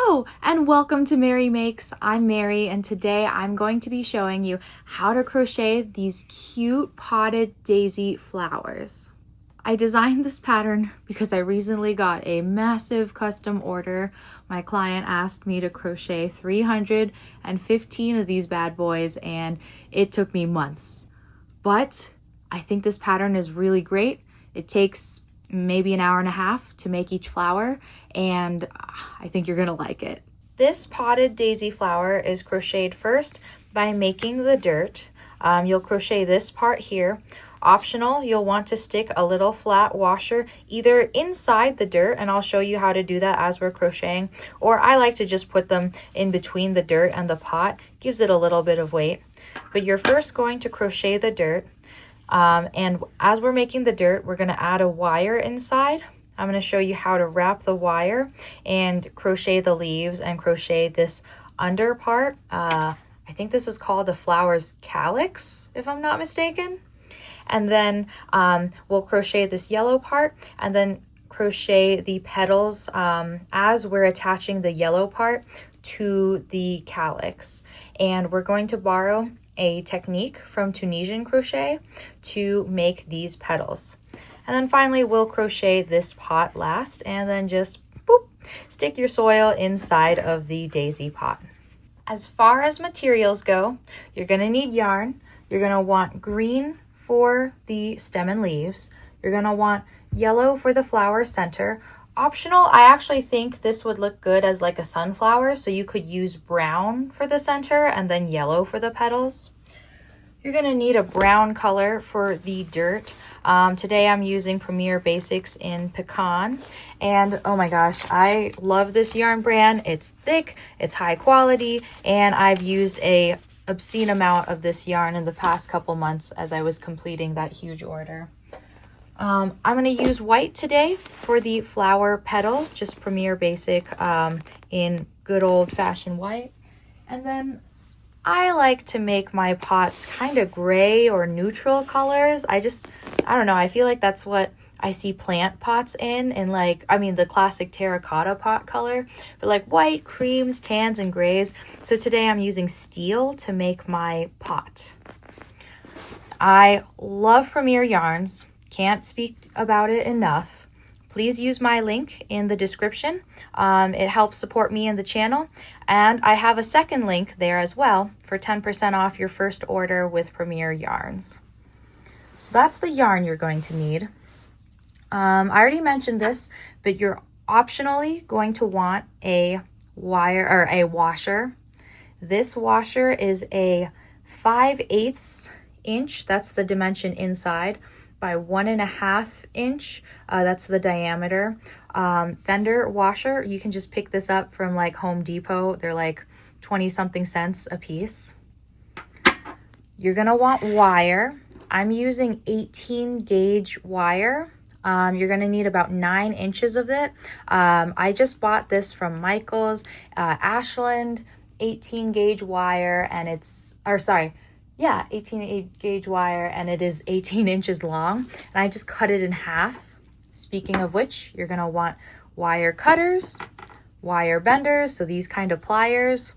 Hello and welcome to Mary Makes. I'm Mary and today I'm going to be showing you how to crochet these cute potted daisy flowers. I designed this pattern because I recently got a massive custom order. My client asked me to crochet 315 of these bad boys and it took me months. But I think this pattern is really great. It takes maybe an hour and a half to make each flower, and I think you're gonna like it. This potted daisy flower is crocheted first by making the dirt. You'll crochet this part here. Optional, you'll want to stick a little flat washer either inside the dirt, and I'll show you how to do that as we're crocheting, or I like to just put them in between the dirt and the pot. Gives it a little bit of weight. But you're first going to crochet the dirt. And as we're making the dirt, we're going to add a wire inside. I'm going to show you how to wrap the wire and crochet the leaves and crochet this under part. I think this is called the flower's calyx, if I'm not mistaken. And then we'll crochet this yellow part and then crochet the petals as we're attaching the yellow part to the calyx. And we're going to borrow a technique from Tunisian crochet to make these petals. And then finally we'll crochet this pot last and then just boop, stick your soil inside of the daisy pot. As far as materials go, you're going to need yarn. You're going to want green for the stem and leaves. You're going to want yellow for the flower center. Optional, I actually think this would look good as like a sunflower, so you could use brown for the center and then yellow for the petals. You're going to need a brown color for the dirt. Today I'm using Premier Basics in Pecan, and oh my gosh, I love this yarn brand. It's thick, it's high quality, and I've used a obscene amount of this yarn in the past couple months as I was completing that huge order. I'm going to use white today for the flower petal, just Premier Basic in good old-fashioned white. And then I like to make my pots kind of gray or neutral colors. I don't know, I feel like that's what I see plant pots in like, I mean, the classic terracotta pot color, but like white, creams, tans, and grays. So today I'm using steel to make my pot. I love Premier yarns. Can't speak about it enough. Please use my link in the description. It helps support me and the channel. And I have a second link there as well for 10% off your first order with Premier yarns. So that's the yarn you're going to need. I already mentioned this, but you're optionally going to want a wire or a washer. This washer is a 5/8 inch. That's the dimension inside, by 1.5 inch. That's the diameter. Fender washer. You can just pick this up from like Home Depot. They're like 20-something cents a piece. You're gonna want wire. I'm using 18 gauge wire. You're gonna need about 9 inches of it. I just bought this from Michael's, Ashland, 18 gauge wire, and it's, or sorry, yeah, 18 gauge wire, and it is 18 inches long, and I just cut it in half. Speaking of which, you're gonna want wire cutters, wire benders, so these kind of pliers.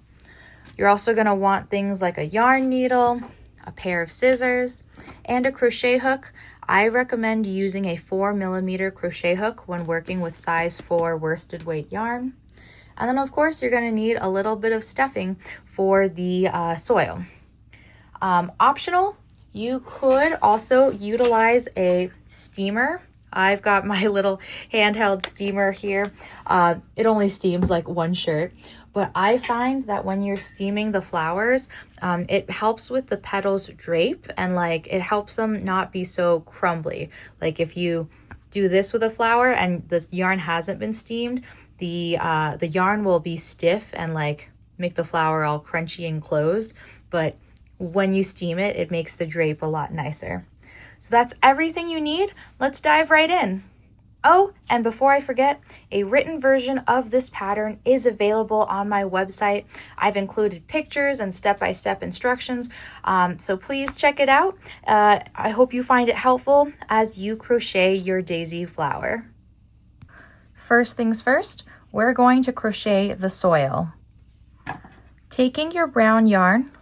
You're also gonna want things like a yarn needle, a pair of scissors, and a crochet hook. I recommend using a 4mm crochet hook when working with size 4 worsted weight yarn. And then of course, you're gonna need a little bit of stuffing for the soil. Optional, you could also utilize a steamer. I've got my little handheld steamer here. It only steams like one shirt, but I find that when you're steaming the flowers, it helps with the petals drape, and like it helps them not be so crumbly. Like if you do this with a flower and the yarn hasn't been steamed, the yarn will be stiff and like make the flower all crunchy and closed, but when you steam it, it makes the drape a lot nicer. So that's everything you need. Let's dive right in. Oh, and before I forget, a written version of this pattern is available on my website. I've included pictures and step-by-step instructions, so please check it out. I hope you find it helpful as you crochet your daisy flower. First things first, we're going to crochet the soil. Taking your brown yarn,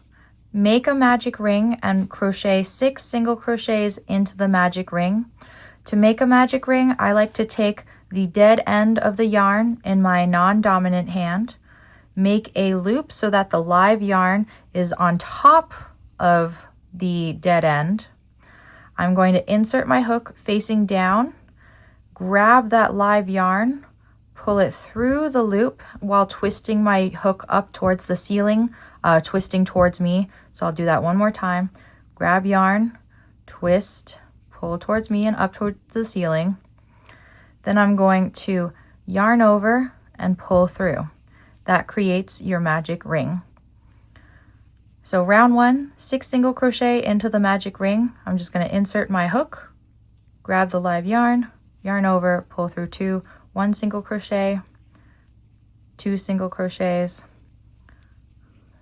make a magic ring and crochet 6 single crochets into the magic ring. To make a magic ring, I like to take the dead end of the yarn in my non-dominant hand, make a loop so that the live yarn is on top of the dead end. I'm going to insert my hook facing down, grab that live yarn, pull it through the loop while twisting my hook up towards the ceiling, twisting towards me. So I'll do that one more time. Grab yarn, twist, pull towards me and up towards the ceiling. Then I'm going to yarn over and pull through. That creates your magic ring. So round 1, 6 single crochet into the magic ring. I'm just going to insert my hook, grab the live yarn, yarn over, pull through 2, 1 single crochet, 2 single crochets,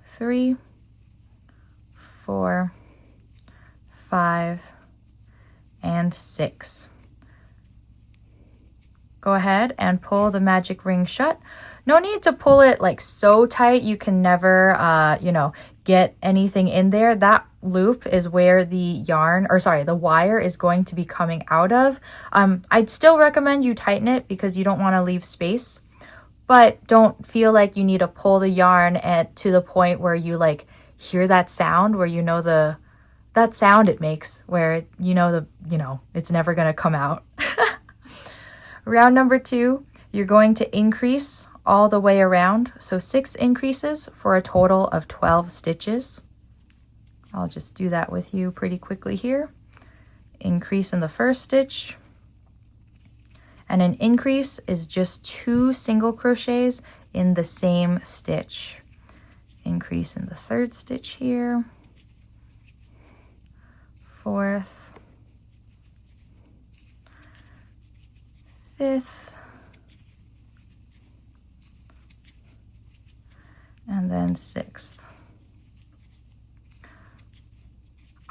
3, 4, 5, and 6. Go ahead and pull the magic ring shut. No need to pull it like so tight you can never, get anything in there. That loop is where the wire is going to be coming out of. I'd still recommend you tighten it because you don't want to leave space, but don't feel like you need to pull the yarn to the point where you like hear that sound where you know that sound it makes where it's never going to come out. Round number 2, you're going to increase all the way around. So 6 increases for a total of 12 stitches. I'll just do that with you pretty quickly here. Increase in the first stitch. And an increase is just 2 single crochets in the same stitch. Increase in the third stitch here. Fourth. 5th, and then 6th.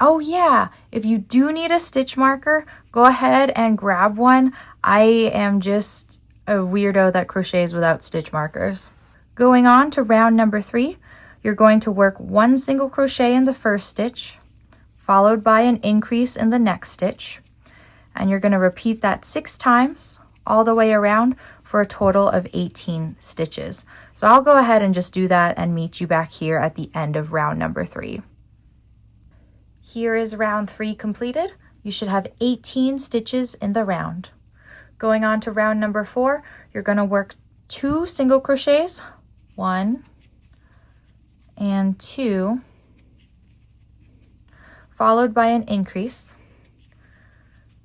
Oh yeah, if you do need a stitch marker, go ahead and grab one. I am just a weirdo that crochets without stitch markers. Going on to round number 3, you're going to work 1 single crochet in the first stitch, followed by an increase in the next stitch, and you're going to repeat that 6 times all the way around for a total of 18 stitches. So I'll go ahead and just do that and meet you back here at the end of round number 3. Here is round 3 completed. You should have 18 stitches in the round. Going on to round number 4, you're going to work 2 single crochets, 1 and 2, followed by an increase.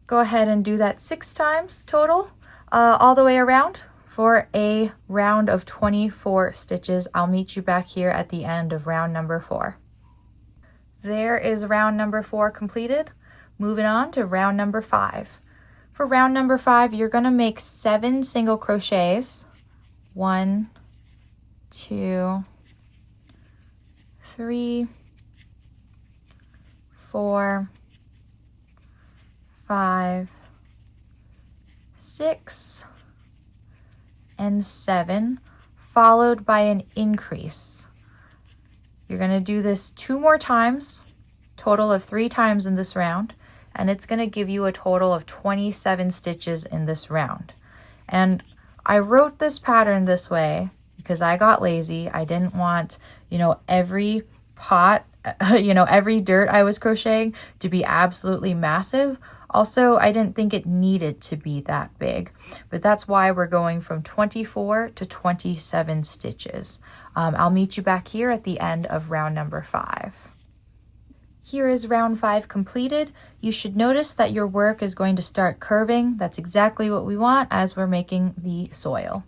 Go ahead and do that 6 times total. All the way around for a round of 24 stitches. I'll meet you back here at the end of round number 4. There is round number 4 completed. Moving on to round number 5. For round number 5, you're going to make 7 single crochets. 1, 2, 3, 4, 5, 6, and 7, followed by an increase. You're going to do this 2 more times, total of 3 times in this round, and it's going to give you a total of 27 stitches in this round. And I wrote this pattern this way because I got lazy. I didn't want, every pot, every dirt I was crocheting to be absolutely massive. Also, I didn't think it needed to be that big, but that's why we're going from 24 to 27 stitches. I'll meet you back here at the end of round number 5. Here is round 5 completed. You should notice that your work is going to start curving. That's exactly what we want as we're making the soil.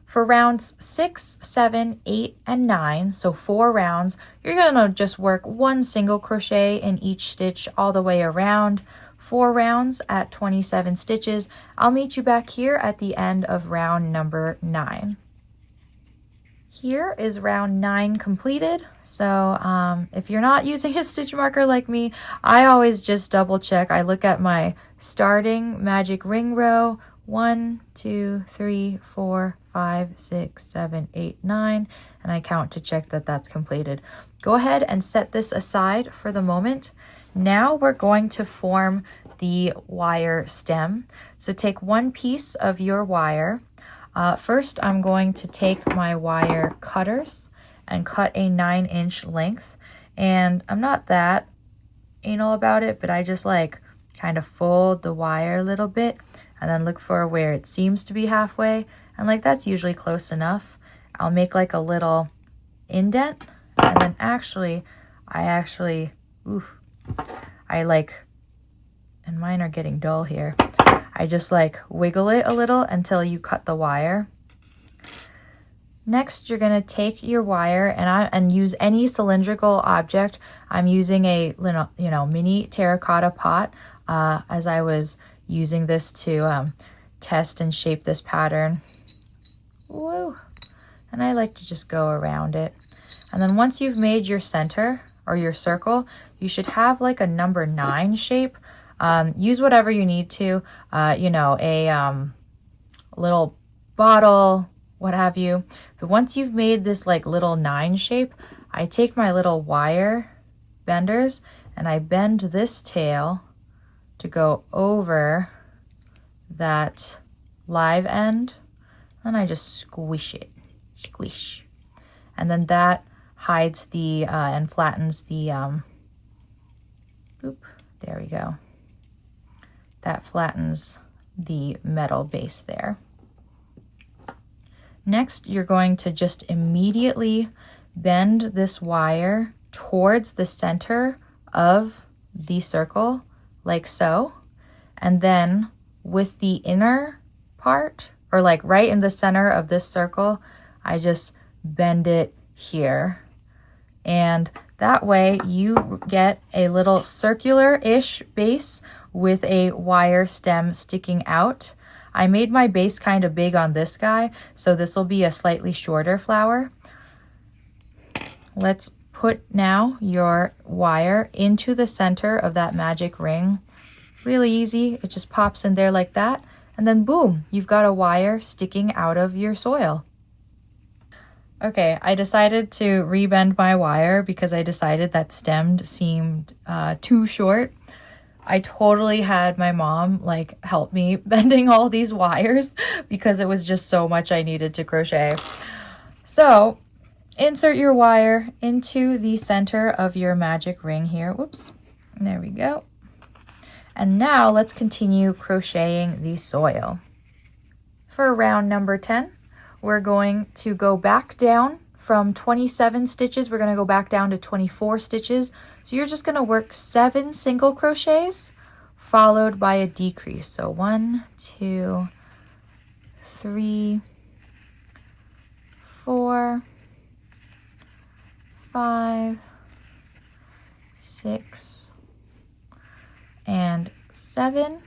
For rounds 6, 7, 8, and 9, so 4 rounds, you're going to just work 1 single crochet in each stitch all the way around. 4 rounds at 27 stitches. I'll meet you back here at the end of round number 9. Here is round 9 completed. So if you're not using a stitch marker like me, I always just double check. I look at my starting magic ring row, 1, 2, 3, 4, 5, 6, 7, 8, 9, and I count to check that that's completed. Go ahead and set this aside for the moment. Now we're going to form the wire stem. So take one piece of your wire. First, I'm going to take my wire cutters and cut a 9-inch length. And I'm not that anal about it, but I just like kind of fold the wire a little bit and then look for where it seems to be halfway. And like that's usually close enough. I'll make like a little indent, and then I like, and mine are getting dull here. I just like wiggle it a little until you cut the wire. Next, you're gonna take your wire and use any cylindrical object. I'm using a little, mini terracotta pot as I was using this to test and shape this pattern. Woo! And I like to just go around it. And then once you've made your center or your circle, you should have like a number 9 shape. Use whatever you need to, a little bottle, what have you. But once you've made this like little 9 shape, I take my little wire benders and I bend this tail to go over that live end, and I just squish it, squish. And then that hides the, and flattens the, there we go. That flattens the metal base there. Next, you're going to just immediately bend this wire towards the center of the circle, like so. And then with the inner part, or like right in the center of this circle, I just bend it here. And that way you get a little circular-ish base with a wire stem sticking out. I made my base kind of big on this guy, so this will be a slightly shorter flower. Let's put now your wire into the center of that magic ring. Really easy, it just pops in there like that, and then boom, you've got a wire sticking out of your soil. Okay, I decided to rebend my wire because I decided that stem seemed too short. I totally had my mom like help me bending all these wires because it was just so much I needed to crochet. So insert your wire into the center of your magic ring here. Whoops, there we go. And now let's continue crocheting the soil. For round number 10, we're going to go back down from 27 stitches. We're going to go back down to 24 stitches. So you're just going to work 7 single crochets followed by a decrease. So 1, 2, 3, 4, 5, 6, and 7.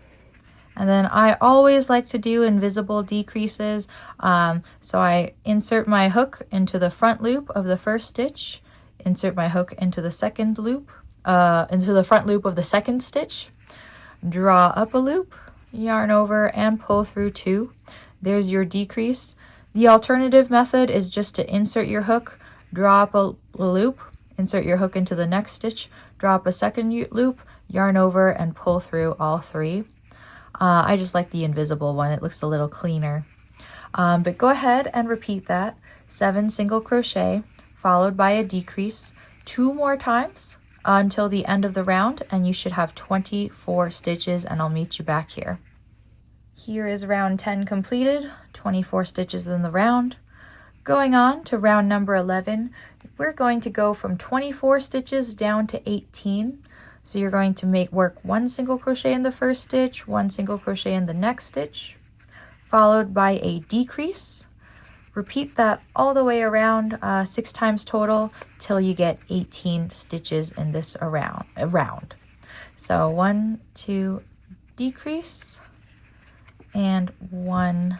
And then I always like to do invisible decreases. So I insert my hook into the front loop of the first stitch, insert my hook into the second loop, into the front loop of the second stitch, draw up a loop, yarn over, and pull through 2. There's your decrease. The alternative method is just to insert your hook, draw up a loop, insert your hook into the next stitch, draw up a second loop, yarn over, and pull through all 3. I just like the invisible one. It looks a little cleaner. But go ahead and repeat that. 7 single crochet followed by a decrease 2 more times until the end of the round, and you should have 24 stitches, and I'll meet you back here. Here is round 10 completed, 24 stitches in the round. Going on to round number 11, we're going to go from 24 stitches down to 18. So you're going to work 1 single crochet in the first stitch, 1 single crochet in the next stitch, followed by a decrease. Repeat that all the way around 6 times total till you get 18 stitches in this round. So 1, 2, decrease, and 1,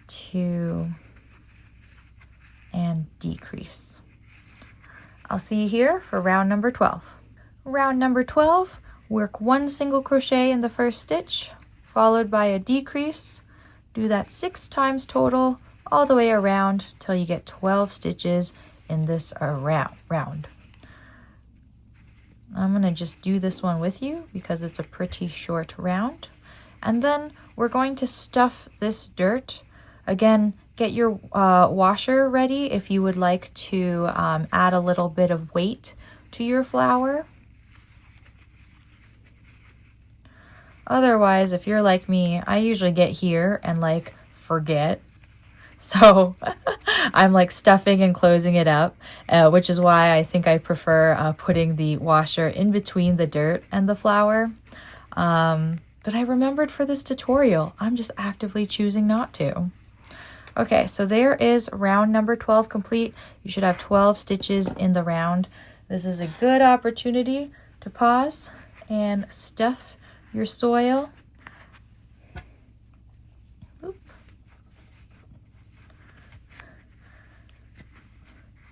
2, and decrease. I'll see you here for round number 12. Round number 12, work 1 single crochet in the first stitch, followed by a decrease. Do that 6 times total, all the way around till you get 12 stitches in this round. I'm gonna just do this one with you because it's a pretty short round. And then we're going to stuff this dirt. Again, get your washer ready if you would like to add a little bit of weight to your flower. Otherwise, if you're like me, I usually get here and like forget. So I'm like stuffing and closing it up, which is why I think I prefer putting the washer in between the dirt and the flower. But I remembered for this tutorial, I'm just actively choosing not to. Okay, so there is round number 12 complete. You should have 12 stitches in the round. This is a good opportunity to pause and stuff your soil. Oop.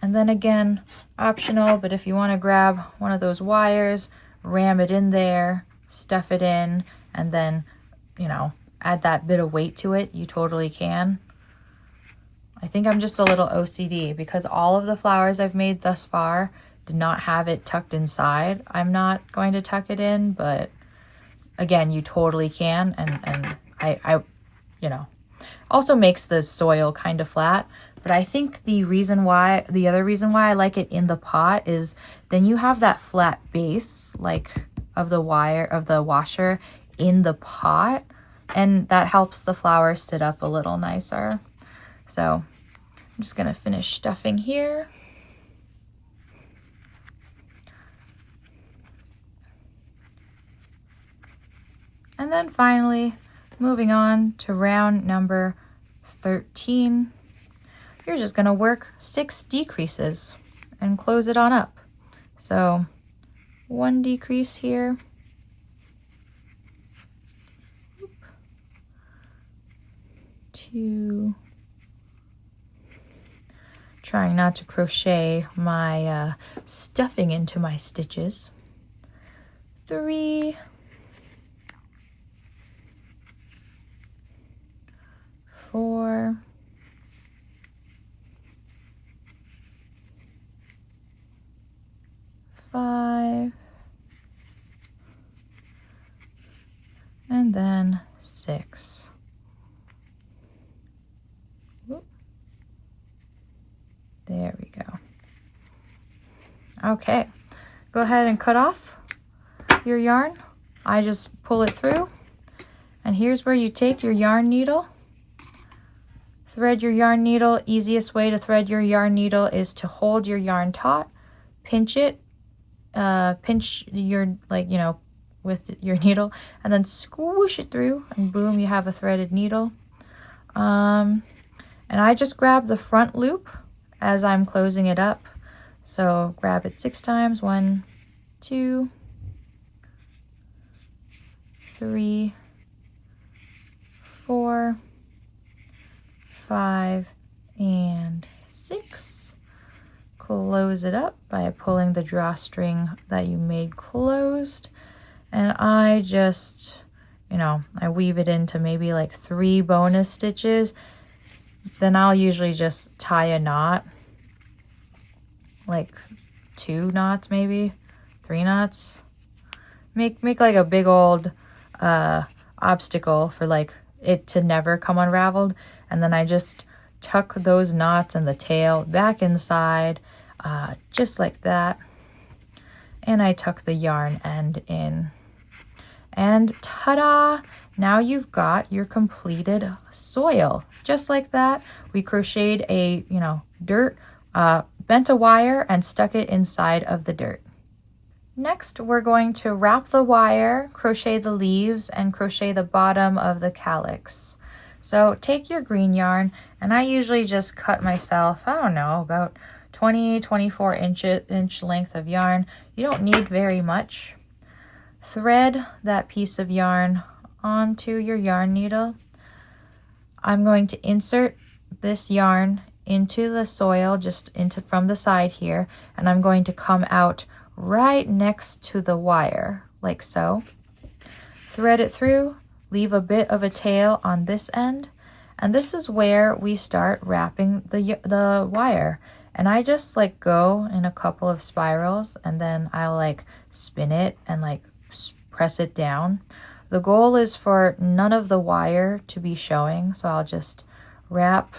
And then again, optional, but if you want to grab one of those wires, ram it in there, stuff it in, and then, you know, add that bit of weight to it, you totally can. I think I'm just a little OCD because all of the flowers I've made thus far did not have it tucked inside. I'm not going to tuck it in, but again, you totally can. And I you know, also makes the soil kind of flat. But I think the other reason why I like it in the pot is then you have that flat base, like of the washer in the pot, and that helps the flowers sit up a little nicer. So I'm just gonna finish stuffing here. And then finally, moving on to round number 13, you're just gonna work 6 decreases and close it on up. So 1 decrease here. 2. Trying not to crochet my stuffing into my stitches. 3. 4. 5. And then 6. There we go. Okay, go ahead and cut off your yarn. I just pull it through, and here's where you take your yarn needle, thread your yarn needle. Easiest way to thread your yarn needle is to hold your yarn taut, pinch it, pinch your, like, you know, with your needle, and then squish it through, and boom, you have a threaded needle. And I just grab the front loop as I'm closing it up. So grab it 6 times. 1, 2, 3, 4, 5, and 6. Close it up by pulling the drawstring that you made closed. And I just, you know, I weave it into maybe like 3 bonus stitches. Then I'll usually just tie a knot, like 2 knots, maybe 3 knots. Make like a big old obstacle for like it to never come unraveled. And then I just tuck those knots and the tail back inside, just like that. And I tuck the yarn end in. And ta-da! Now you've got your completed soil. Just like that, we crocheted a, you know, dirt, bent a wire and stuck it inside of the dirt. Next, we're going to wrap the wire, crochet the leaves, and crochet the bottom of the calyx. So take your green yarn, and I usually just cut myself, I don't know, about 24 inch length of yarn. You don't need very much. Thread that piece of yarn onto your yarn needle. I'm going to insert this yarn into the soil, just into from the side here, and I'm going to come out right next to the wire, like so. Thread it through, leave a bit of a tail on this end, and this is where we start wrapping the wire. And I just like go in a couple of spirals, and then I'll like spin it and like press it down. The goal is for none of the wire to be showing, so I'll just wrap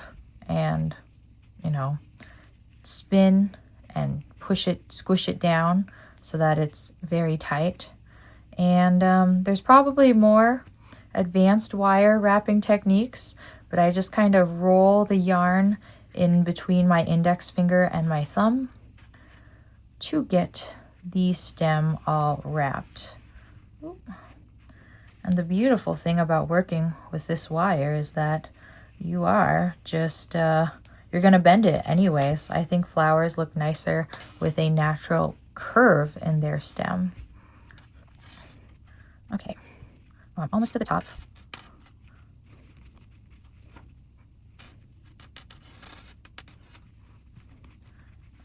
and, you know, spin and push it, squish it down so that it's very tight. And there's probably more advanced wire wrapping techniques, but I just kind of roll the yarn in between my index finger and my thumb to get the stem all wrapped. And the beautiful thing about working with this wire is that you are just, you're gonna bend it anyways. I think flowers look nicer with a natural curve in their stem. Okay, well, I'm almost to the top.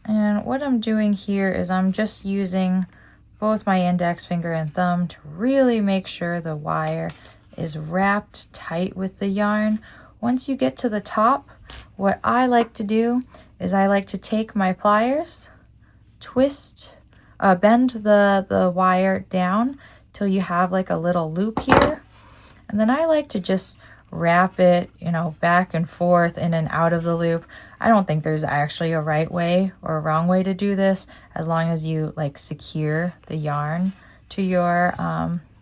And what I'm doing here is I'm just using both my index finger and thumb to really make sure the wire is wrapped tight with the yarn. Once you get to the top, what I like to do is I like to take my pliers, twist, bend the wire down till you have like a little loop here. And then I like to just wrap it, you know, back and forth in and out of the loop. I don't think there's actually a right way or a wrong way to do this, as long as you like secure the yarn to your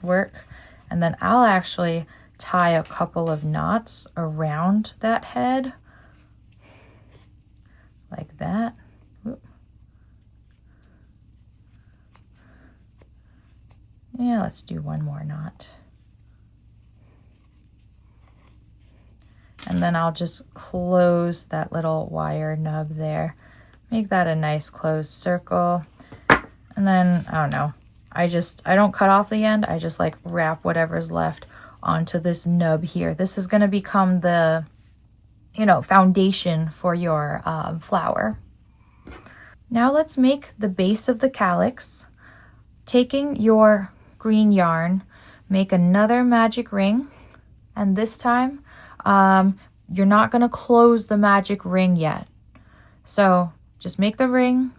work. And then I'll actually tie a couple of knots around that head like that. Oop. Yeah, let's do one more knot. And then I'll just close that little wire nub there. Make that a nice closed circle. And then, I don't know, I don't cut off the end. I just like wrap whatever's left onto this nub here. This is going to become the, you know, foundation for your flower. Now let's make the base of the calyx. Taking your green yarn, make another magic ring. And this time, you're not going to close the magic ring yet. So just make the ring,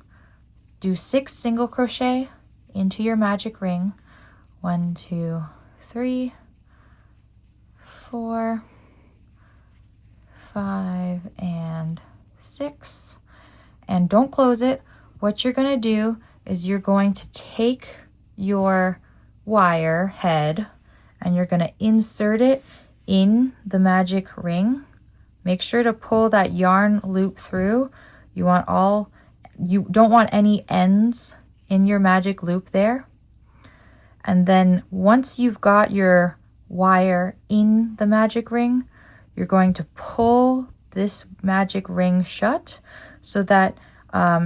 do 6 single crochet into your magic ring. 1, 2, 3, 4, 5, and 6. And don't close it. What you're going to do is you're going to take your wire head and you're going to insert it in the magic ring. Make sure to pull that yarn loop through. You don't want any ends in your magic loop there. And then once you've got your wire in the magic ring, you're going to pull this magic ring shut so that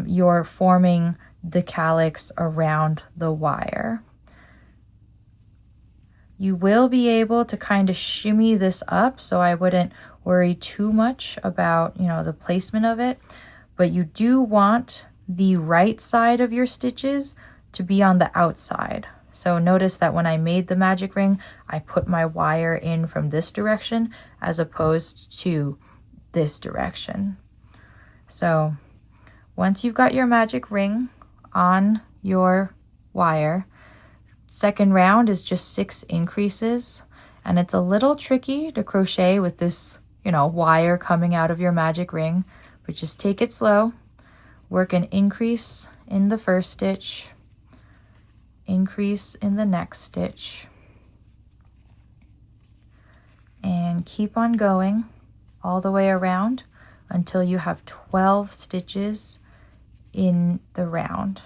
you're forming the calyx around the wire. You will be able to kind of shimmy this up, so I wouldn't worry too much about, you know, the placement of it, but you do want the right side of your stitches to be on the outside. So notice that when I made the magic ring, I put my wire in from this direction as opposed to this direction. So once you've got your magic ring on your wire, second round is just 6 increases, and it's a little tricky to crochet with this, you know, wire coming out of your magic ring, but just take it slow. Work an increase in the first stitch, increase in the next stitch, and keep on going all the way around until you have 12 stitches in the round.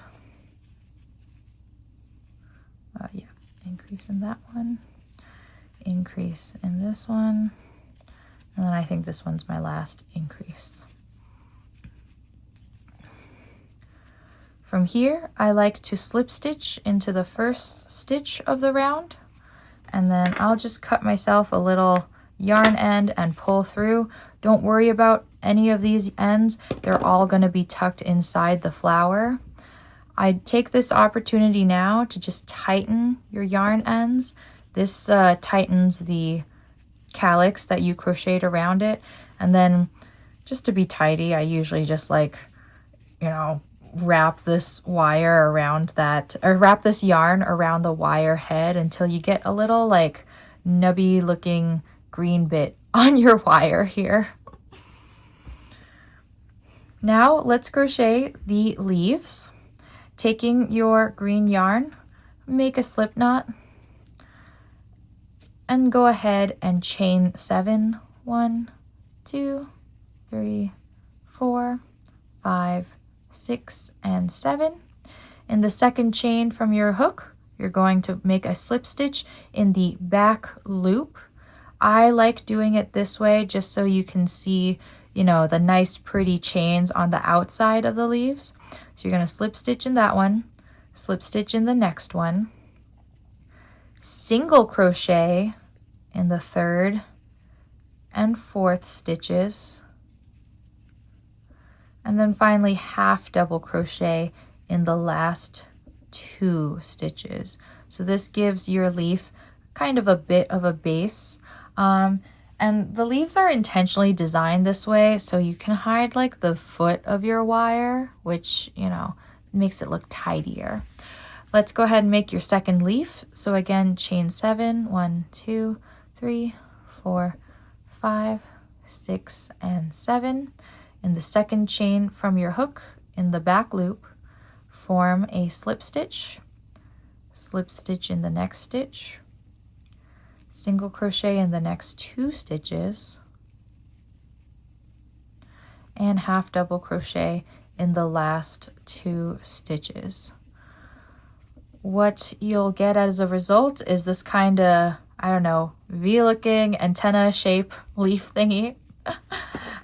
Yeah, increase in that one, increase in this one, and then I think this one's my last increase. From here, I like to slip stitch into the first stitch of the round, and then I'll just cut myself a little yarn end and pull through. Don't worry about any of these ends. They're all going to be tucked inside the flower. I take this opportunity now to just tighten your yarn ends. This tightens the calyx that you crocheted around it. And then just to be tidy, I usually just like, you know, wrap this wire around that, or wrap this yarn around the wire head until you get a little like nubby looking green bit on your wire here. Now let's crochet the leaves. Taking your green yarn, make a slip knot and go ahead and chain 7. 1, 2, 3, 4, 5, 6, and 7. In the second chain from your hook, you're going to make a slip stitch in the back loop. I like doing it this way just so you can see, you know, the nice pretty chains on the outside of the leaves. So you're going to slip stitch in that one, slip stitch in the next one, single crochet in the third and fourth stitches, and then finally half double crochet in the last 2 stitches. So this gives your leaf kind of a bit of a base. And the leaves are intentionally designed this way so you can hide like the foot of your wire, which, you know, makes it look tidier. Let's go ahead and make your second leaf. So again, chain 7, 1, 2, 3, 4, 5, 6, and 7. In the second chain from your hook in the back loop, form a slip stitch in the next stitch, single crochet in the next 2 stitches, and half double crochet in the last 2 stitches. What you'll get as a result is this kind of, I don't know, V-looking antenna shape leaf thingy.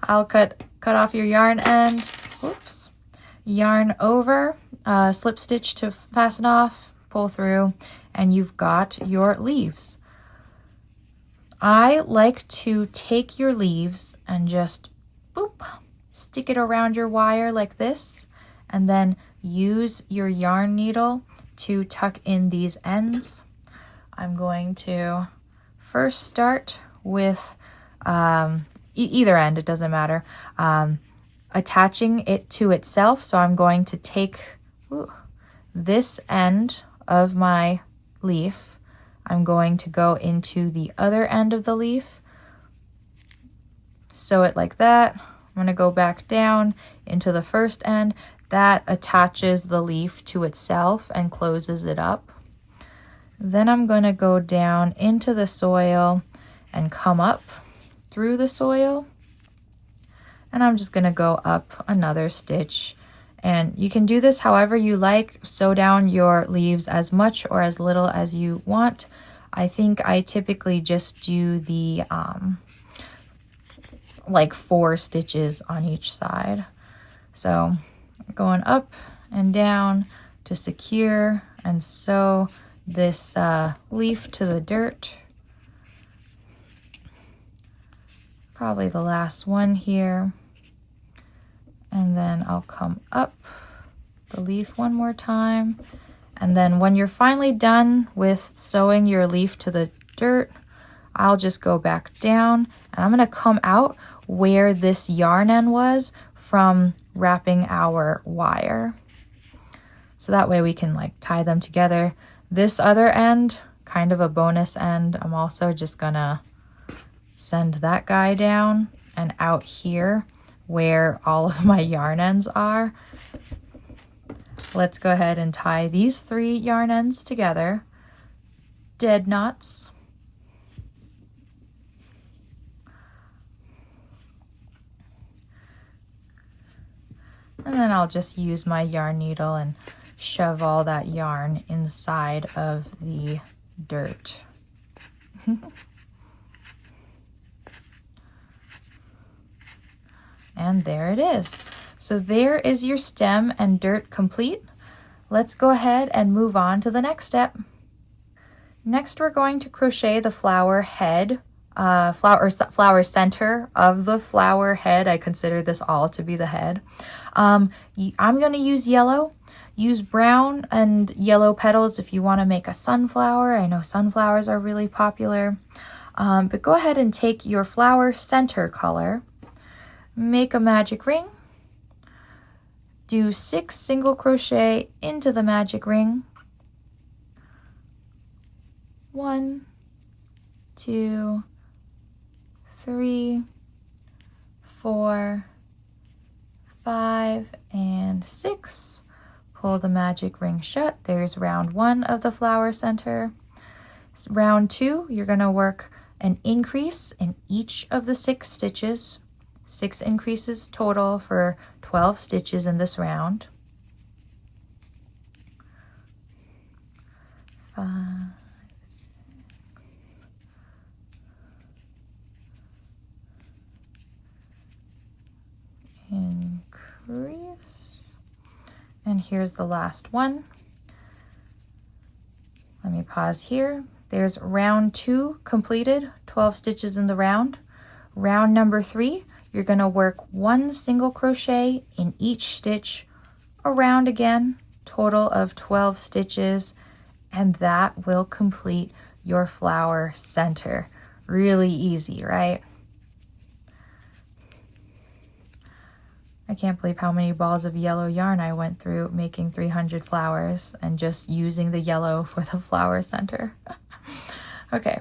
I'll cut off your yarn end, whoops, yarn over, slip stitch to fasten off, pull through, and you've got your leaves. I like to take your leaves and just boop, stick it around your wire like this, and then use your yarn needle to tuck in these ends. I'm going to first start with either end, it doesn't matter, attaching it to itself. So I'm going to take this end of my leaf, I'm going to go into the other end of the leaf, sew it like that. I'm going to go back down into the first end. That attaches the leaf to itself and closes it up. Then I'm going to go down into the soil and come up through the soil. And I'm just going to go up another stitch. And you can do this however you like. Sew down your leaves as much or as little as you want. I think I typically just do the like 4 stitches on each side. So going up and down to secure and sew this leaf to the dirt. Probably the last one here. And then I'll come up the leaf one more time. And then when you're finally done with sewing your leaf to the dirt, I'll just go back down and I'm going to come out where this yarn end was from wrapping our wire. So that way we can like tie them together. This other end, kind of a bonus end, I'm also just gonna send that guy down and out here where all of my yarn ends are. Let's go ahead and tie these 3 yarn ends together, dead knots. And then I'll just use my yarn needle and shove all that yarn inside of the dirt. And there it is. So there is your stem and dirt complete. Let's go ahead and move on to the next step. Next, we're going to crochet the flower head, flower center of the flower head. I consider this all to be the head. I'm going to use yellow. Use brown and yellow petals if you want to make a sunflower. I know sunflowers are really popular. But go ahead and take your flower center color, make a magic ring, do 6 single crochet into the magic ring. 1, 2, 3, 4, 5, and 6. Pull the magic ring shut. There's round 1 of the flower center. Round 2, you're going to work an increase in each of the 6 stitches. 6 increases total for 12 stitches in this round. 5, 6. Increase. And here's the last one. Let me pause here. There's round 2 completed, 12 stitches in the round. Round number 3, you're going to work 1 single crochet in each stitch, around again, total of 12 stitches, and that will complete your flower center. Really easy, right? I can't believe how many balls of yellow yarn I went through making 300 flowers and just using the yellow for the flower center. Okay,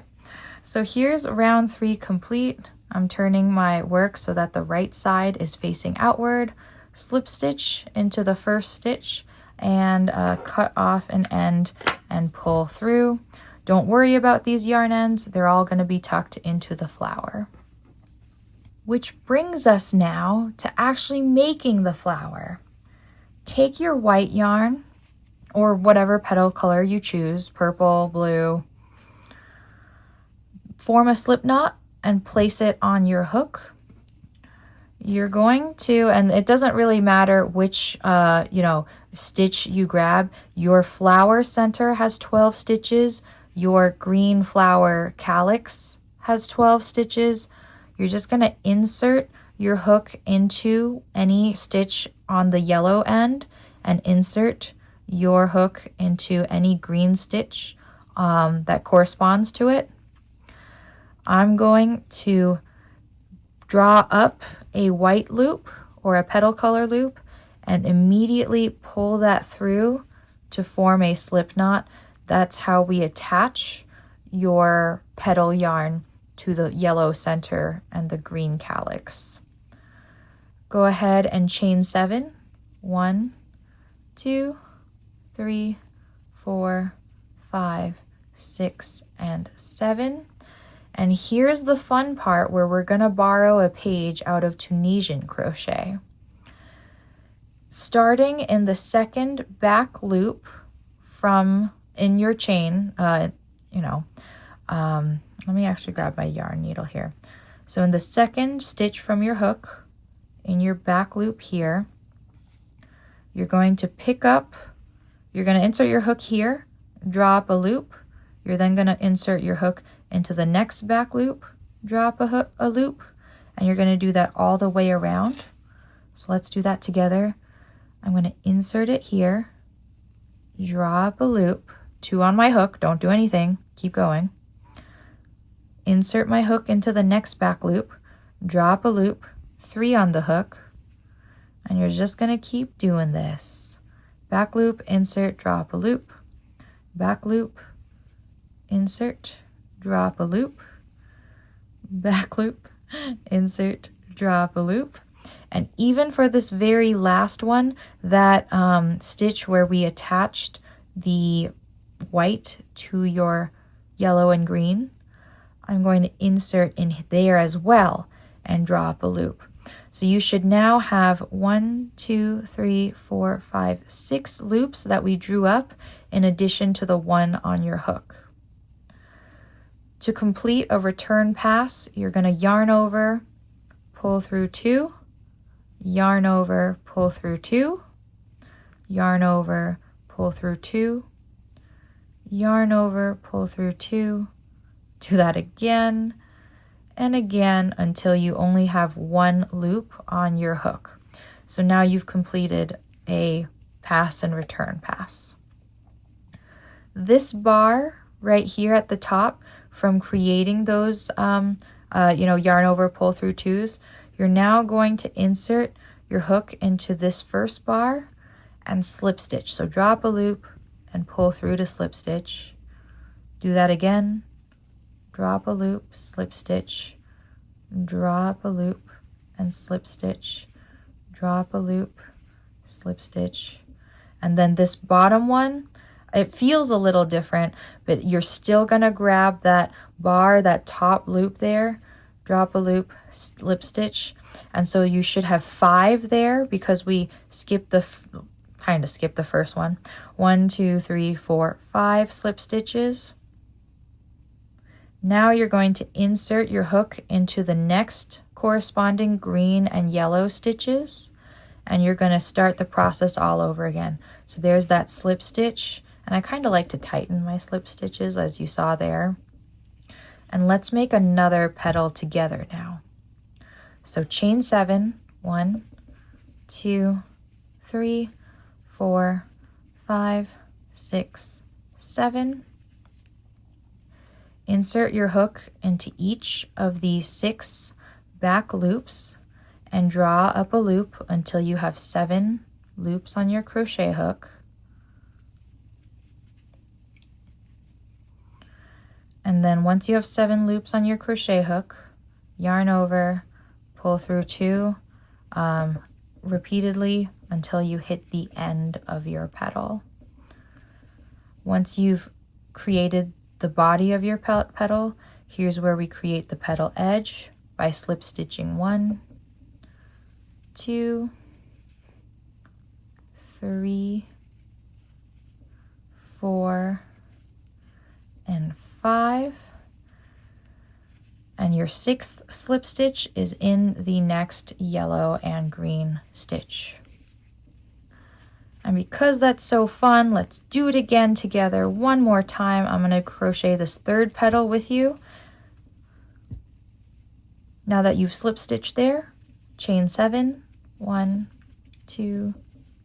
so here's round 3 complete. I'm turning my work so that the right side is facing outward. Slip stitch into the first stitch and cut off an end and pull through. Don't worry about these yarn ends. They're all going to be tucked into the flower. Which brings us now to actually making the flower. Take your white yarn or whatever petal color you choose, purple, blue. Form a slip knot and place it on your hook. You're going to, and it doesn't really matter which stitch you grab. Your flower center has 12 stitches. Your green flower calyx has 12 stitches. You're just going to insert your hook into any stitch on the yellow end and insert your hook into any green stitch that corresponds to it. I'm going to draw up a white loop or a petal color loop and immediately pull that through to form a slip knot. That's how we attach your petal yarn to the yellow center and the green calyx. Go ahead and chain 7. 1, 2, 3, 4, 5, 6, and 7. And here's the fun part where we're going to borrow a page out of Tunisian crochet. Starting in the second back loop from in your chain, let me actually grab my yarn needle here. So in the second stitch from your hook, in your back loop here, you're going to you're going to insert your hook here, draw up a loop. You're then going to insert your hook into the next back loop, draw up a loop, and you're going to do that all the way around. So let's do that together. I'm going to insert it here, draw up a loop, 2 on my hook, don't do anything, keep going. Insert my hook into the next back loop, drop a loop, 3 on the hook, and you're just going to keep doing this. Back loop, insert, drop a loop, back loop, insert, drop a loop, back loop, insert, drop a loop. And even for this very last one, that stitch where we attached the white to your yellow and green, I'm going to insert in there as well and draw up a loop. So you should now have 1, 2, 3, 4, 5, 6 loops that we drew up in addition to the one on your hook. To complete a return pass, you're going to yarn over, pull through 2, yarn over, pull through 2, yarn over, pull through 2, yarn over, pull through 2, do that again and again until you only have 1 loop on your hook. So now you've completed a pass and return pass. This bar right here at the top, from creating those yarn over pull through twos, you're now going to insert your hook into this first bar and slip stitch. So drop a loop and pull through to slip stitch. Do that again. Drop a loop, slip stitch, drop a loop and slip stitch, drop a loop, slip stitch. And then this bottom one, it feels a little different, but you're still gonna grab that bar, that top loop there, drop a loop, slip stitch. And so you should have 5 there because we skipped the first one. 1, 2, 3, 4, 5 slip stitches. Now you're going to insert your hook into the next corresponding green and yellow stitches, and you're going to start the process all over again. So there's that slip stitch, and I kind of like to tighten my slip stitches as you saw there. And let's make another petal together now. So chain 7, 1, 2, 3, 4, 5, 6, 7. Insert your hook into each of the 6 back loops and draw up a loop until you have 7 loops on your crochet hook. And then once you have 7 loops on your crochet hook, yarn over, pull through 2 repeatedly until you hit the end of your petal. Once you've created the body of your petal, here's where we create the petal edge by slip stitching 1, 2, 3, 4, and 5. And your 6th slip stitch is in the next yellow and green stitch. And because that's so fun, let's do it again together one more time. I'm going to crochet this 3rd petal with you. Now that you've slip stitched there, chain 7, 1, 2,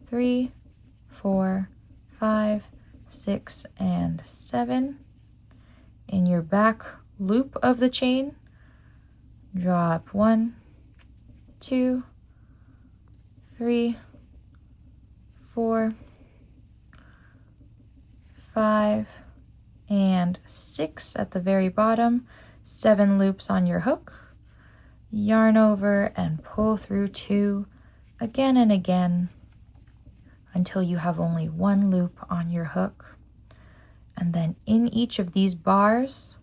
3, 4, 5, 6, and 7. In your back loop of the chain, draw up 1, 2, 3, 4, 5, and 6 at the very bottom. 7 loops on your hook, yarn over and pull through 2 again and again until you have only 1 loop on your hook. And then in each of these bars,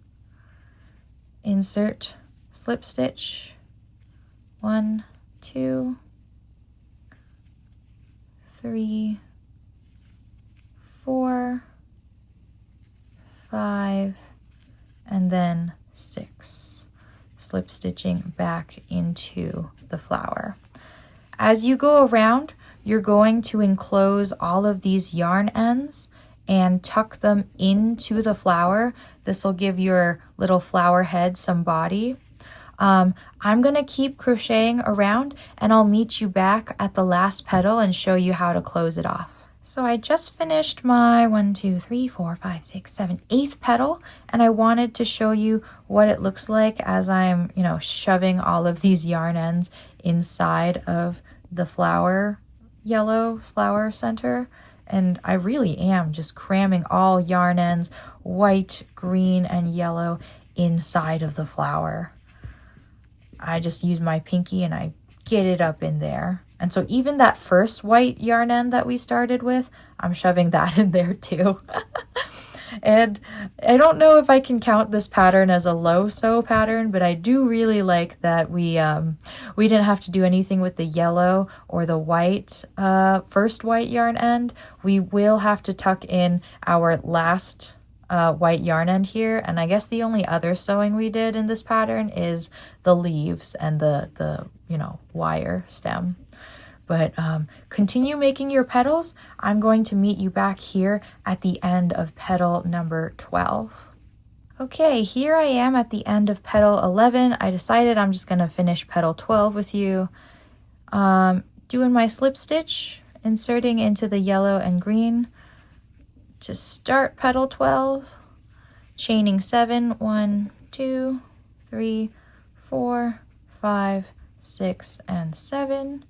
insert slip stitch, 1, 2, 3, 4, 5, and then 6, slip stitching back into the flower. As you go around, you're going to enclose all of these yarn ends and tuck them into the flower. This will give your little flower head some body. I'm gonna keep crocheting around and I'll meet you back at the last petal and show you how to close it off. So I just finished my 1, 2, 3, 4, 5, 6, 7, 8th petal, and I wanted to show you what it looks like as I'm, shoving all of these yarn ends inside of the yellow flower center. And I really am just cramming all yarn ends, white, green, and yellow, inside of the flower. I just use my pinky and I get it up in there. And so even that first white yarn end that we started with, I'm shoving that in there too. And I don't know if I can count this pattern as a low sew pattern, but I do really like that we didn't have to do anything with the yellow or the white first white yarn end. We will have to tuck in our last white yarn end here, and I guess the only other sewing we did in this pattern is the leaves and the wire stem. But continue making your petals. I'm going to meet you back here at the end of petal number 12. Okay, here I am at the end of petal 11. I decided I'm just going to finish petal 12 with you. Doing my slip stitch inserting into the yellow and green to start petal 12, chaining 7, 1, 2, 3, 4, 5, 6, and 7,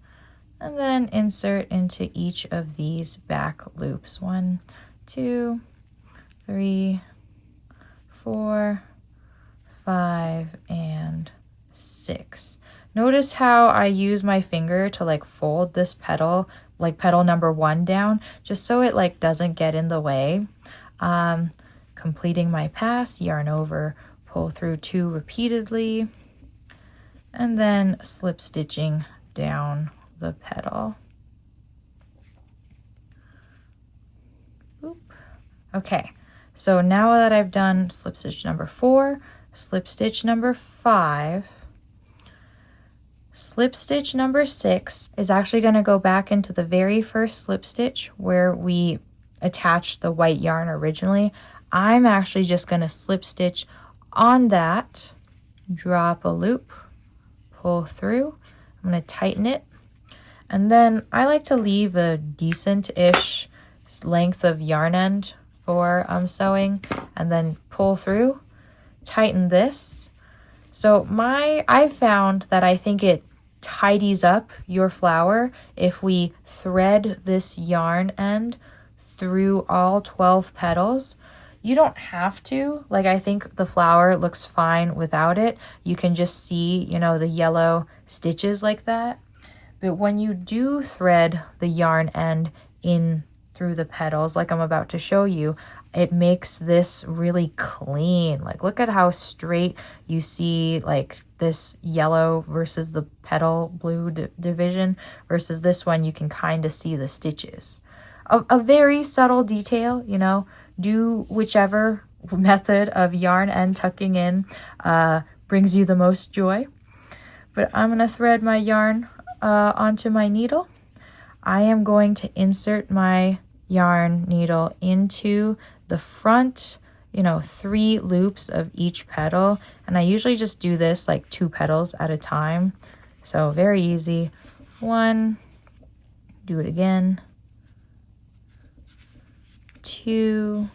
and then insert into each of these back loops. 1, 2, 3, 4, 5, and 6. Notice how I use my finger to like fold this petal, like petal number 1 down, just so it like doesn't get in the way. Completing my pass, yarn over, pull through 2 repeatedly, and then slip stitching down the petal. Oop. Okay, so now that I've done slip stitch number 4, slip stitch number 5, slip stitch number 6 is actually going to go back into the very first slip stitch where we attached the white yarn originally. I'm actually just going to slip stitch on that, drop a loop, pull through. I'm going to tighten it, and then I like to leave a decent-ish length of yarn end for sewing, and then pull through, tighten this. So I found that I think it tidies up your flower if we thread this yarn end through all 12 petals. You don't have to, like, I think the flower looks fine without it. You can just see, you know, the yellow stitches like that. But when you do thread the yarn end in through the petals, like I'm about to show you, it makes this really clean. Like, look at how straight you see, like, this yellow versus the petal blue division versus this one. You can kind of see the stitches. A very subtle detail, you know. Do whichever method of yarn end tucking in brings you the most joy. But I'm going to thread my yarn onto my needle. I am going to insert my yarn needle into the front, you know, 3 loops of each petal. And I usually just do this like 2 petals at a time. So very easy. 1, do it again. 2,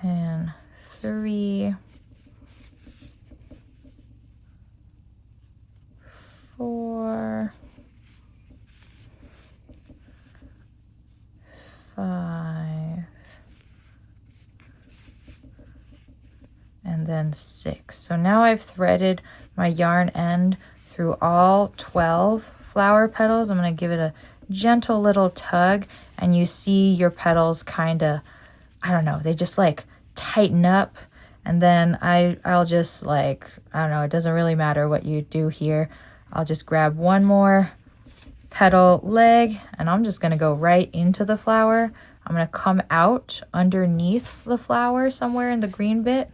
and 3, 4, 5, and then 6. So now I've threaded my yarn end through all 12 flower petals. I'm going to give it a gentle little tug, and you see your petals kind of, I don't know, they just like tighten up. And then I'll just like, I don't know, it doesn't really matter what you do here. I'll just grab one more petal leg, and I'm just going to go right into the flower. I'm going to come out underneath the flower somewhere in the green bit.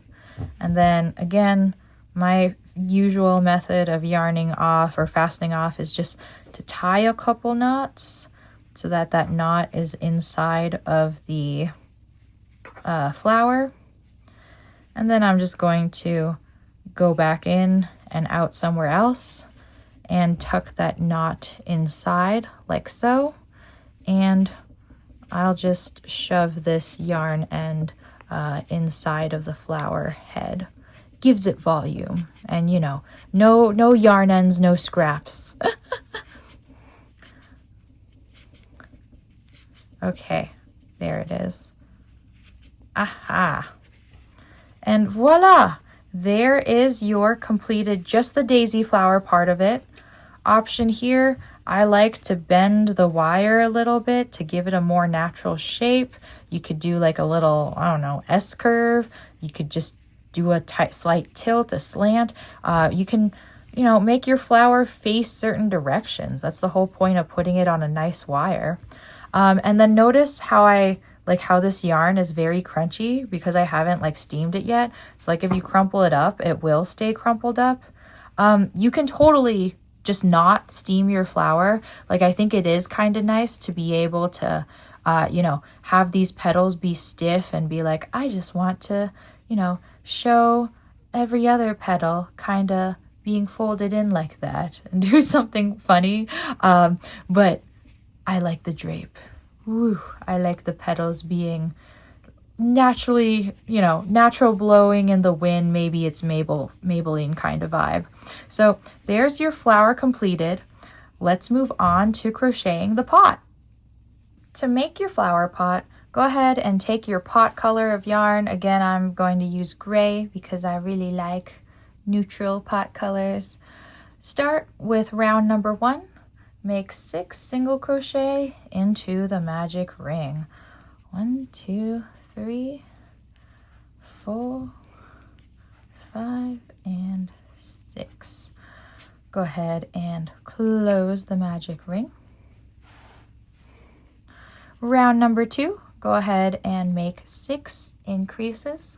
And then again, my usual method of yarning off or fastening off is just to tie a couple knots so that that knot is inside of the flower. And then I'm just going to go back in and out somewhere else and tuck that knot inside like so. And I'll just shove this yarn end inside of the flower head. Gives it volume, and you know, no yarn ends, no scraps. Okay, there it is. Aha. And voila, there is your completed, just the daisy flower part of it. Option here, I like to bend the wire a little bit to give it a more natural shape. You could do like a little, I don't know, S curve. You could just do a slight tilt, a slant. You can, you know, make your flower face certain directions. That's the whole point of putting it on a nice wire. And then notice how how this yarn is very crunchy because I haven't like steamed it yet. So like if you crumple it up, it will stay crumpled up. You can totally just not steam your flower. Like I think it is kind of nice to be able to, you know, have these petals be stiff and be like, I just want to, you know, show every other petal kind of being folded in like that and do something funny. But I like the drape. Woo, I like the petals being naturally, you know, natural blowing in the wind. Maybe it's Maybelline kind of vibe. So there's your flower completed. Let's move on to crocheting the pot. To make your flower pot, go ahead and take your pot color of yarn. Again, I'm going to use gray because I really like neutral pot colors. Start with round number 1. Make 6 single crochet into the magic ring. 1, 2, 3, 4, 5, and 6. Go ahead and close the magic ring. Round number 2, go ahead and make 6 increases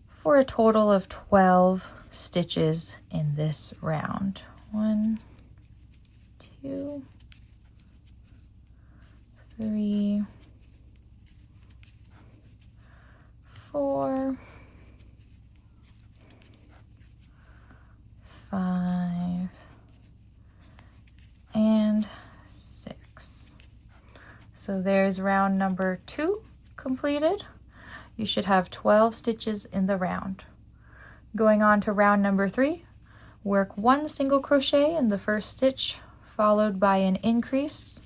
for a total of 12 stitches in this round. 1, 2, 3, 4, 5, and 6. So there's round number 2 completed. You should have 12 stitches in the round. Going on to round number 3, work 1 single crochet in the first stitch, followed by an increase.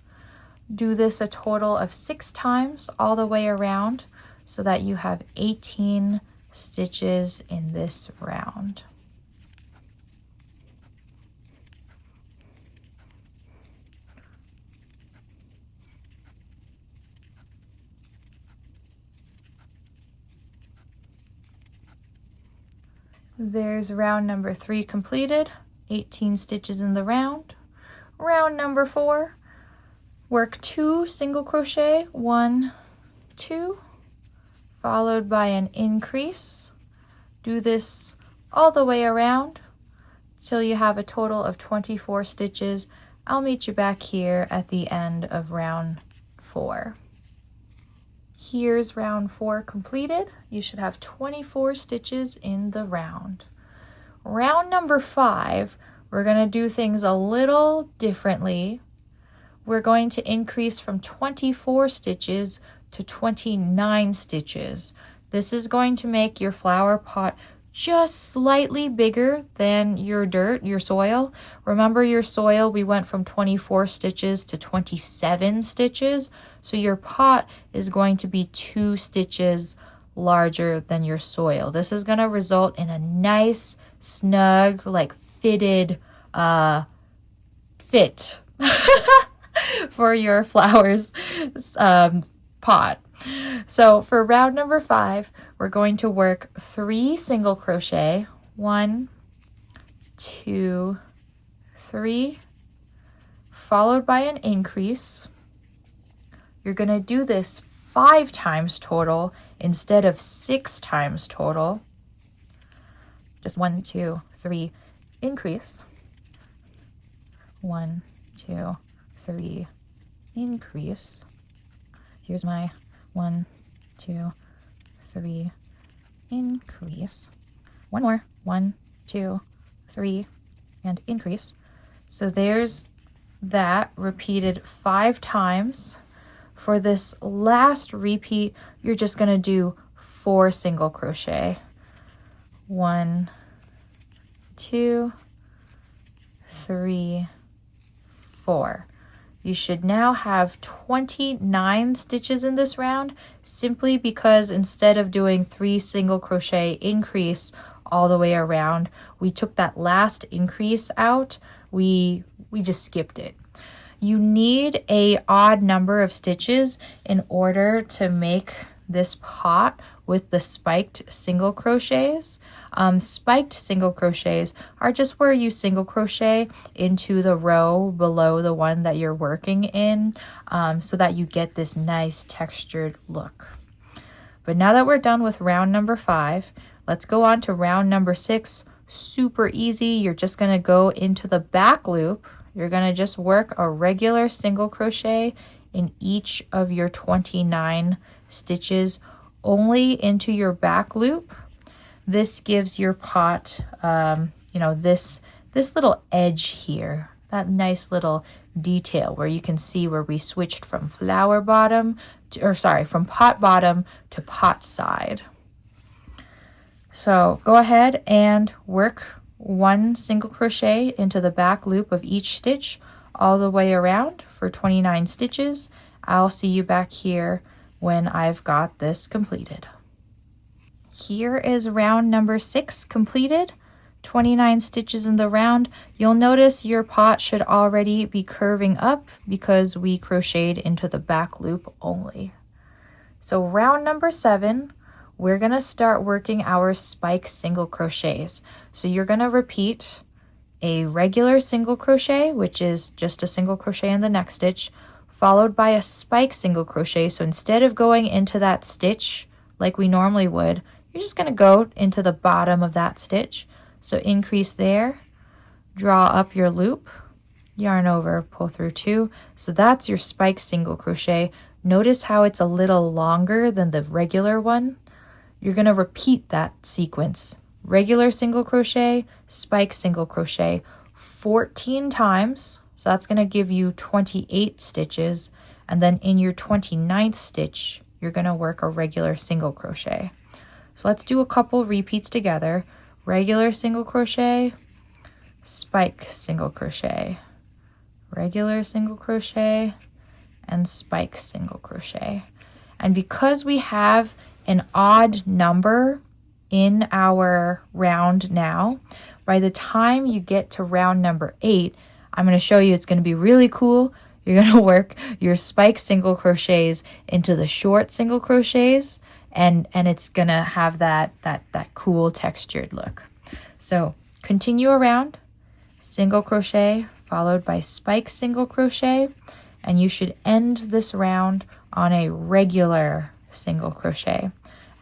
Do this a total of 6 times all the way around so that you have 18 stitches in this round. There's round number 3 completed, 18 stitches in the round. Round number 4, work 2 single crochet, 1, 2, followed by an increase. Do this all the way around till you have a total of 24 stitches. I'll meet you back here at the end of round 4. Here's round 4 completed. You should have 24 stitches in the round. Round number 5, we're going to do things a little differently. We're going to increase from 24 stitches to 29 stitches. This is going to make your flower pot just slightly bigger than your dirt, your soil. Remember your soil, we went from 24 stitches to 27 stitches. So your pot is going to be 2 stitches larger than your soil. This is going to result in a nice, snug, like fitted fit for your flowers pot. So for round number 5, we're going to work 3 single crochet, 1, 2, 3, followed by an increase. You're going to do this 5 times total instead of 6 times total. Just 1, 2, 3, increase. 1, 2, 3, increase. Here's my 1, 2, 3, increase. One more, 1, 2, 3, and increase. So there's that repeated 5 times. For this last repeat, you're just going to do 4 single crochet. 1, 2, 3, 4. You should now have 29 stitches in this round, simply because instead of doing 3 single crochet increase all the way around, we took that last increase out. We just skipped it. You need an odd number of stitches in order to make this pot with the spiked single crochets. Spiked single crochets are just where you single crochet into the row below the one that you're working in, so that you get this nice textured look. But now that we're done with round number 5, let's go on to round number 6. Super easy. You're just going to go into the back loop. You're going to just work a regular single crochet in each of your 29 stitches only into your back loop. This gives your pot you know, this little edge here, that nice little detail where you can see where we switched from flower bottom to, or sorry, from pot bottom to pot side. So go ahead and work 1 single crochet into the back loop of each stitch all the way around for 29 stitches. I'll see you back here when I've got this completed. Here is round number 6 completed. 29 stitches in the round. You'll notice your pot should already be curving up because we crocheted into the back loop only. So round number 7, we're gonna start working our spike single crochets. So you're gonna repeat a regular single crochet, which is just a single crochet in the next stitch, followed by a spike single crochet. So instead of going into that stitch like we normally would, you're just gonna go into the bottom of that stitch. So increase there, draw up your loop, yarn over, pull through 2. So that's your spike single crochet. Notice how it's a little longer than the regular one. You're going to repeat that sequence. Regular single crochet, spike single crochet 14 times. So that's going to give you 28 stitches. And then in your 29th stitch, you're going to work a regular single crochet. So let's do a couple repeats together. Regular single crochet, spike single crochet, regular single crochet, and spike single crochet. And because we have an odd number in our round now, by the time you get to round number 8, I'm going to show you it's going to be really cool. You're going to work your spike single crochets into the short single crochets, and it's going to have that cool textured look. So continue around, single crochet followed by spike single crochet, and you should end this round on a regular single crochet.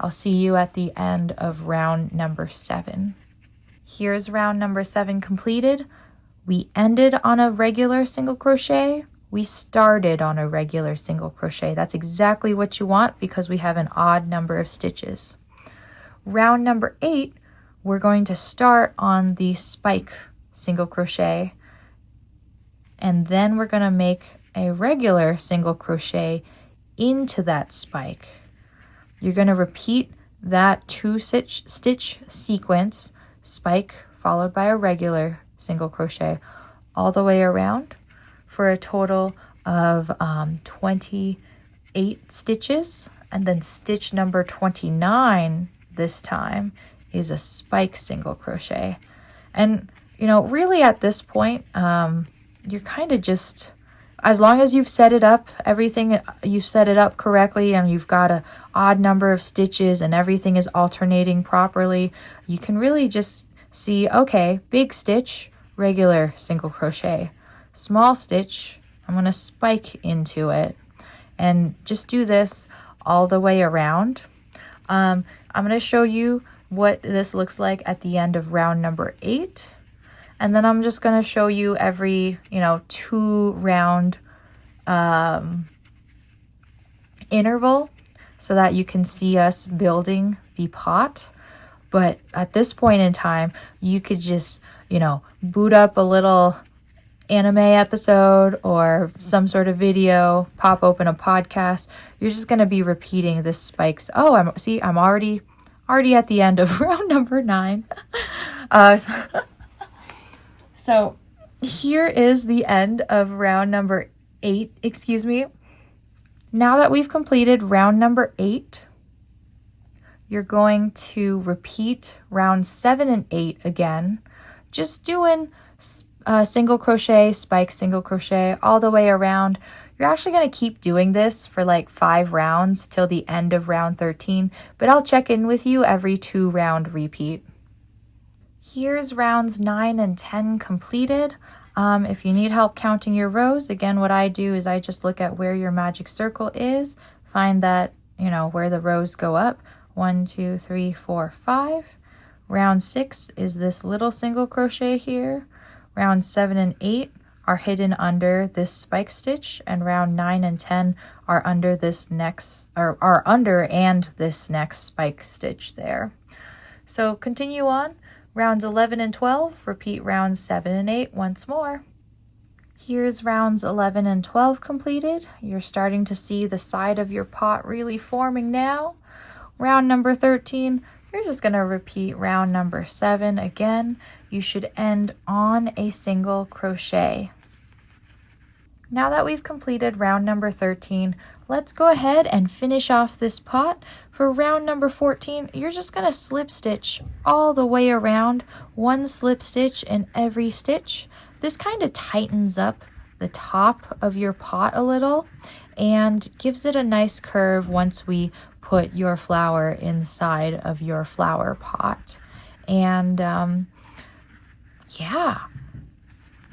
I'll see you at the end of round number 7. Here's round number 7 completed. We ended on a regular single crochet. We started on a regular single crochet. That's exactly what you want because we have an odd number of stitches. Round number 8, we're going to start on the spike single crochet, and then we're going to make a regular single crochet into that spike. You're going to repeat that 2 stitch sequence, spike followed by a regular single crochet all the way around for a total of 28 stitches. And then stitch number 29 this time is a spike single crochet. And you know, really at this point, you're kind of just, as long as you've set it up, everything, you set it up correctly and you've got an odd number of stitches and everything is alternating properly, you can really just see, okay, big stitch, regular single crochet, small stitch, I'm going to spike into it, and just do this all the way around. I'm going to show you what this looks like at the end of round number 8. And then I'm just going to show you every, 2 round interval so that you can see us building the pot. But at this point in time, you could just, boot up a little anime episode or some sort of video, pop open a podcast. You're just going to be repeating this spikes. Oh, I'm already at the end of round number 9. So here is the end of round number 8, excuse me. Now that we've completed round number 8, you're going to repeat round 7 and 8 again, just doing single crochet, spike, single crochet all the way around. You're actually going to keep doing this for like 5 rounds till the end of round 13, but I'll check in with you every 2 round repeat. Here's rounds 9 and 10 completed. If you need help counting your rows, again, what I do is I just look at where your magic circle is, find that, where the rows go up. 1, 2, 3, 4, 5. Round 6 is this little single crochet here. Round 7 and 8 are hidden under this spike stitch, and round 9 and 10 are under this next, or are under and this next spike stitch there. So continue on, Rounds 11 and 12, repeat rounds 7 and 8 once more. Here's rounds 11 and 12 completed. You're starting to see the side of your pot really forming now. Round number 13, you're just going to repeat round number 7 again. You should end on a single crochet. Now that we've completed round number 13, let's go ahead and finish off this pot. For round number 14, you're just going to slip stitch all the way around, one slip stitch in every stitch. This kind of tightens up the top of your pot a little and gives it a nice curve once we put your flower inside of your flower pot. And yeah,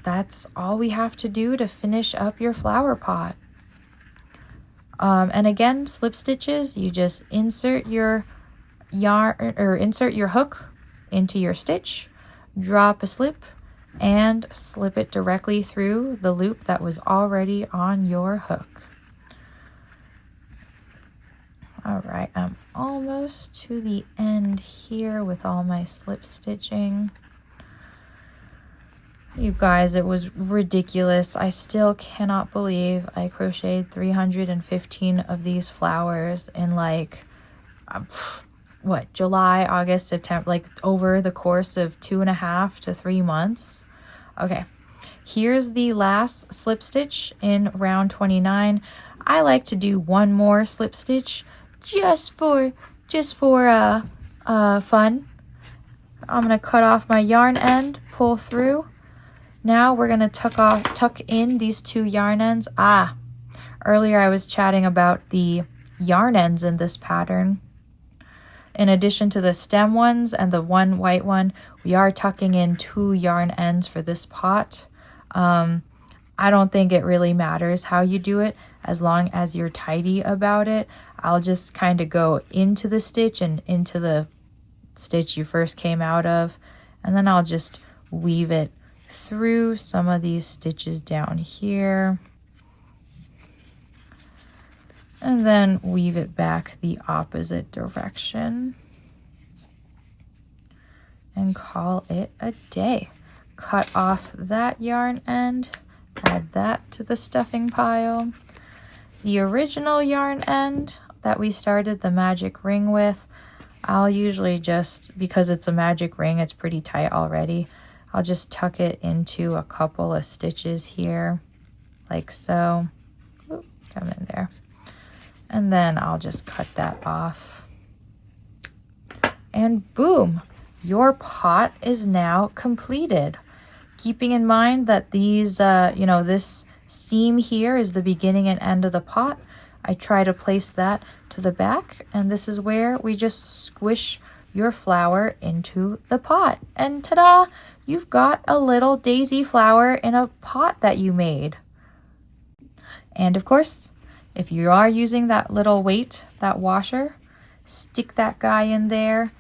that's all we have to do to finish up your flower pot. And again, slip stitches, you just insert your yarn or insert your hook into your stitch, drop a slip, and slip it directly through the loop that was already on your hook. All right, I'm almost to the end here with all my slip stitching. You guys, it was ridiculous. I still cannot believe I crocheted 315 of these flowers in like, what, July, August, September, like over the course of 2.5 to 3 months. Okay, here's the last slip stitch in round 29. I like to do one more slip stitch just for fun. I'm gonna cut off my yarn end, pull through. Now we're gonna tuck in these 2 yarn ends. Earlier I was chatting about the yarn ends in this pattern. In addition to the stem ones and the one white one, we are tucking in 2 yarn ends for this pot. I don't think it really matters how you do it as long as you're tidy about it. I'll just kind of go into the stitch and into the stitch you first came out of, and then I'll just weave it through some of these stitches down here, and then weave it back the opposite direction and call it a day. Cut off that yarn end, add that to the stuffing pile. The original yarn end that we started the magic ring with, I'll usually just, because it's a magic ring, it's pretty tight already, I'll just tuck it into a couple of stitches here, like so. Oop, come in there. And then I'll just cut that off. And boom, your pot is now completed. Keeping in mind that these, this seam here is the beginning and end of the pot, I try to place that to the back, and this is where we just squish your flower into the pot. And ta-da! You've got a little daisy flower in a pot that you made. And of course, if you are using that little weight, that washer, stick that guy in there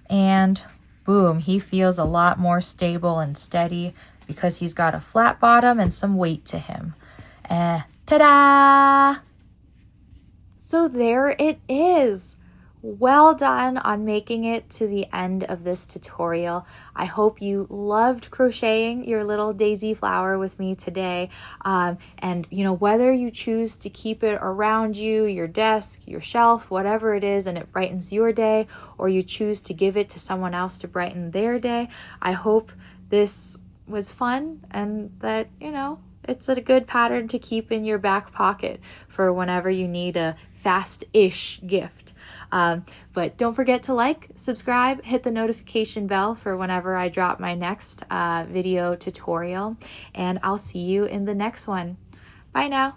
and boom, he feels a lot more stable and steady because he's got a flat bottom and some weight to him. Ta-da! So there it is. Well done on making it to the end of this tutorial. I hope you loved crocheting your little daisy flower with me today. And whether you choose to keep it around you, your desk, your shelf, whatever it is, and it brightens your day, or you choose to give it to someone else to brighten their day, I hope this was fun and that, it's a good pattern to keep in your back pocket for whenever you need a fast-ish gift. But don't forget to like, subscribe, hit the notification bell for whenever I drop my next video tutorial, and I'll see you in the next one. Bye now.